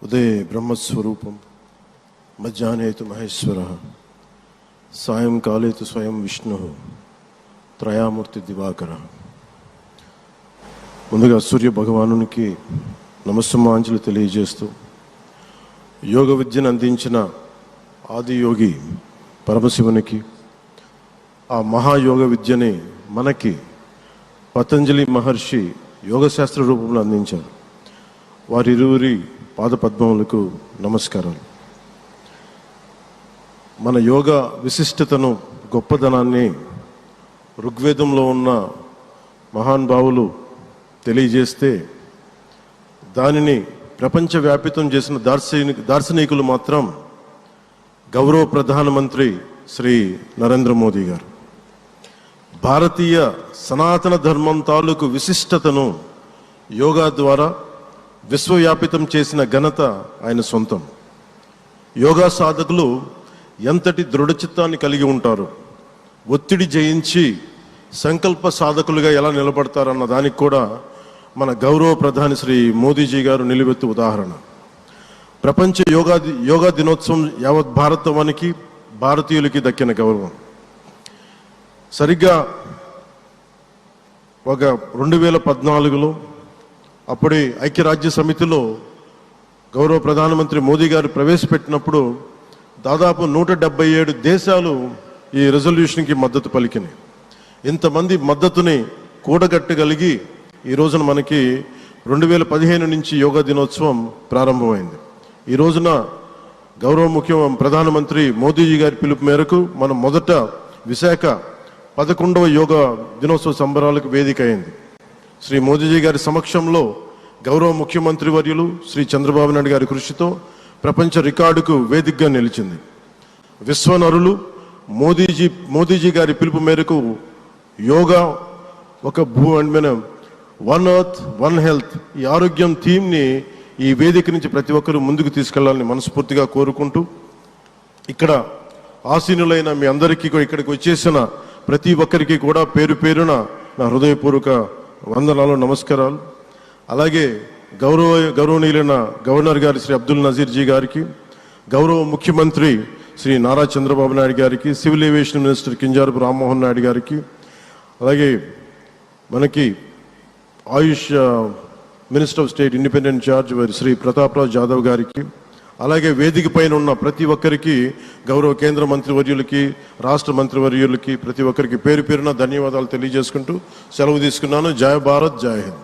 ఉదయే బ్రహ్మస్వరూపం మధ్యాహ్నే తు మహేశ్వరః సాయంకాలే తు స్వయం విష్ణుః త్రయామూర్తి దివాకరః. ముందుగా సూర్య భగవానునికి నమస్సుమాంజలి తెలియజేస్తూ యోగ విద్యను అందించిన ఆదియోగి పరమశివునికి, ఆ మహాయోగ విద్యని మనకి పతంజలి మహర్షి యోగశాస్త్ర రూపంలో అందించారు. వారిరువురి పాదపద్మములకు నమస్కారాలు. మన యోగ విశిష్టతను, గొప్పదనాన్ని ఋగ్వేదంలో ఉన్న మహానుభావులు తెలియజేస్తే దానిని ప్రపంచవ్యాపితం చేసిన దార్శనికులు మాత్రం గౌరవ ప్రధానమంత్రి శ్రీ నరేంద్ర మోదీ గారు. భారతీయ సనాతన ధర్మం తాలూకు విశిష్టతను యోగా ద్వారా విశ్వవ్యాపితం చేసిన ఘనత ఆయన సొంతం. యోగా సాధకులు ఎంతటి దృఢచిత్తాన్ని కలిగి ఉంటారు, ఒత్తిడి జయించి సంకల్ప సాధకులుగా ఎలా నిలబడతారన్న దానికి కూడా మన గౌరవ ప్రధాని శ్రీ మోదీజీ గారు నిలువెత్తు ఉదాహరణ. ప్రపంచ యోగా దినోత్సవం యావత్ భారతవానికి, భారతీయులకి దక్కిన గౌరవం. సరిగ్గా ఒక 2014లో అప్పుడే ఐక్యరాజ్య సమితిలో గౌరవ ప్రధానమంత్రి మోదీ గారు ప్రవేశపెట్టినప్పుడు దాదాపు 177 దేశాలు ఈ రెజల్యూషన్కి మద్దతు పలికినాయి. ఇంతమంది మద్దతుని కూడగట్టగలిగి ఈ రోజున మనకి 2015 నుంచి యోగా దినోత్సవం ప్రారంభమైంది. ఈ రోజున గౌరవ ప్రధానమంత్రి మోదీజీ గారి పిలుపు మేరకు మనం మొదట విశాఖ 11వ యోగా దినోత్సవ సంబరాలకు వేదిక అయింది. శ్రీ మోదీజీ గారి సమక్షంలో గౌరవ ముఖ్యమంత్రి వర్యులు శ్రీ చంద్రబాబు నాయుడు గారి కృషితో ప్రపంచ రికార్డుకు వేదికగా నిలిచింది. విశ్వనరులు మోదీజీ గారి పిలుపు మేరకు యోగా ఒక వన్ ఎర్త్ వన్ హెల్త్, ఈ ఆరోగ్యం థీమ్ని ఈ వేదిక నుంచి ప్రతి ఒక్కరూ ముందుకు తీసుకెళ్లాలని మనస్ఫూర్తిగా కోరుకుంటూ, ఇక్కడ ఆసీనులైన మీ అందరికీ, ఇక్కడికి వచ్చేసిన ప్రతి ఒక్కరికి కూడా పేరు పేరున నా హృదయపూర్వక వందనాలు, నమస్కారాలు. అలాగే గౌరవనీయులైన గవర్నర్ గారి శ్రీ అబ్దుల్ నజీర్ జీ గారికి, గౌరవ ముఖ్యమంత్రి శ్రీ నారా చంద్రబాబు నాయుడు గారికి, civil aviation minister Kinjarapu Rammohan Naidu గారికి, అలాగే మనకి Ayush minister of state independent charge Shri Prataprao Jadhav గారికి, అలాగే వేదిక పైన ఉన్న ప్రతి ఒక్కరికి, గౌరవ కేంద్ర మంత్రివర్యులకి, రాష్ట్ర మంత్రివర్యులకి, ప్రతి ఒక్కరికి పేరు పేరున ధన్యవాదాలు తెలియజేసుకుంటూ సెలవు తీసుకున్నాను. జై భారత్, జై హింద్.